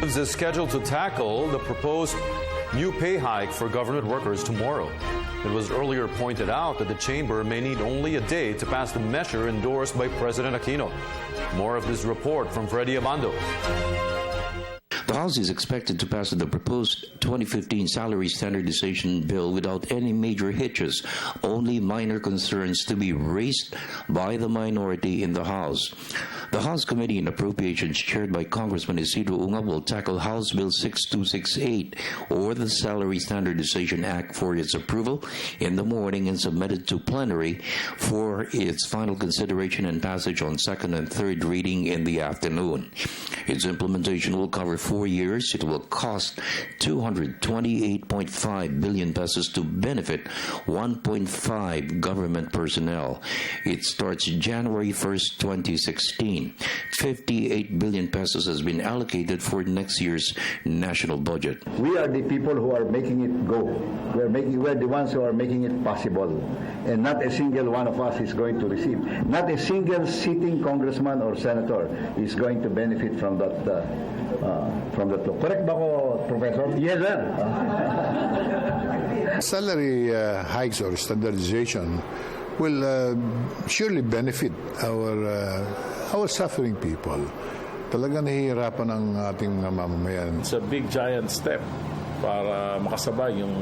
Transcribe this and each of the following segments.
is scheduled to tackle the proposed new pay hike for government workers tomorrow. It was earlier pointed out that the chamber may need only a day to pass the measure endorsed by President Aquino. More of this report from Freddie Abando. The House is expected to pass the proposed 2015 salary standardization bill without any major hitches, only minor concerns to be raised by the minority in the House. The House Committee on Appropriations, chaired by Congressman Isidro Ungab, will tackle House Bill 6268, or the Salary Standardization Act, for its approval in the morning and submitted to plenary for its final consideration and passage on second and third reading in the afternoon. Its implementation will cover 4 years. It will cost 228.5 billion pesos to benefit 1.5 government personnel. It starts January 1st, 2016. 58 billion pesos has been allocated for next year's national budget. We are the people who are making it go. We're the ones who are making it possible. And not a single one of us is going to receive. Not a single sitting congressman or senator is going to benefit from that law. Correct ba ko, Professor? Yes, sir. Salary hikes or standardization will surely benefit our suffering people. Talagang nahihirapan ang ating mamamayan. It's a big giant step para makasabay yung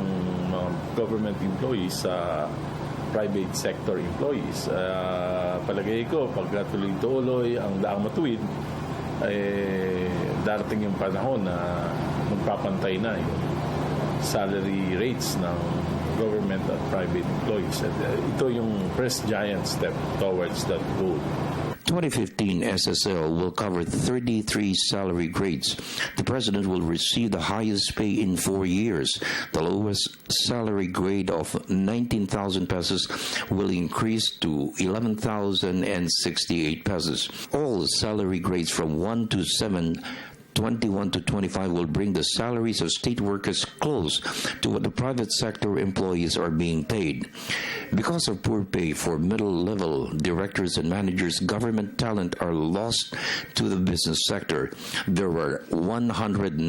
mga government employees sa private sector employees. Palagay ko, pag tuloy-tuloy ang daang matuwid, darating yung panahon na magpapantay na yung salary rates ng government at private employees. At ito yung first giant step towards that goal. 2015 SSL will cover 33 salary grades. The president will receive the highest pay in 4 years. The lowest salary grade of 19,000 pesos will increase to 11,068 pesos. All salary grades from 1 to 7, 21 to 25 will bring the salaries of state workers close to what the private sector employees are being paid. Because of poor pay for middle-level directors and managers, government talent are lost to the business sector. There are 192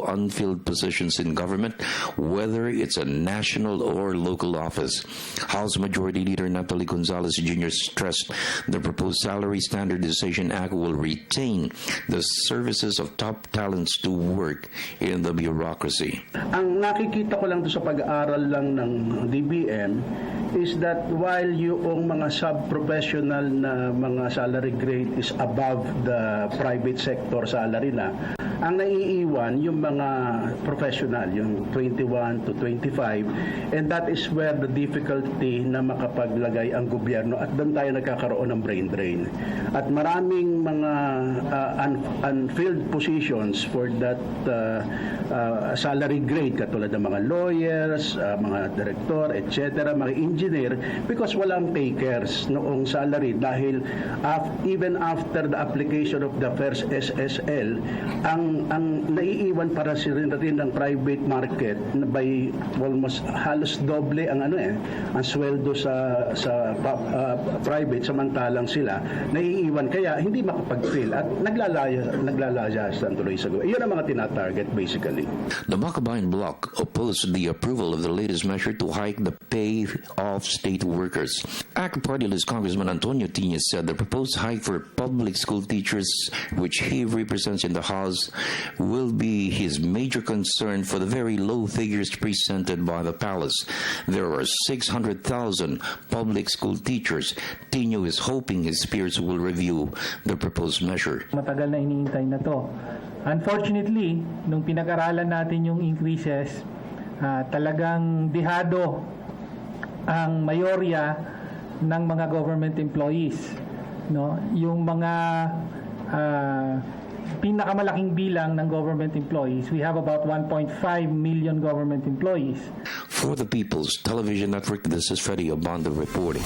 unfilled positions in government, whether it's a national or local office. House Majority Leader Natalie Gonzalez Jr. stressed the proposed Salary Standardization Act will retain the services of top talents to work in the bureaucracy. Ang nakikita ko lang doon sa pag-aaral lang ng DBM is that while yung mga sub-professional na mga salary grade is above the private sector salary na, ang naiiwan yung mga professional, yung 21 to 25, and that is where the difficulty na makapaglagay ang gobyerno at doon tayo nagkakaroon ng brain drain. At maraming mga unfilled positions for that salary grade, katulad ng mga lawyers, mga director, etc., mga engineer, because walang takers noong salary dahil even after the application of the first SSL, ang naiiwan para rin ng private market na by almost halos doble ang ang sweldo sa private, samantalang sila naiiwan, kaya hindi makapag-fill at naglalaya tuloy sa go. Iyon ang mga tina-target basically. The Makabayan Bloc opposed the approval of the latest measure to hike the pay of state workers. ACT Party List Congressman Antonio Tiñez said the proposed hike for public school teachers, which he represents in the House, will be his major concern for the very low figures presented by the palace. There are 600,000 public school teachers. Tino is hoping his peers will review the proposed measure. Matagal na iniintay na to. Unfortunately, nung pinag-aralan natin yung increases, talagang dihado ang mayorya ng mga government employees. No? Yung mga pinakamalaking bilang ng government employees, we have about 1.5 million government employees. For the People's Television Network, this is Freddie Abando reporting.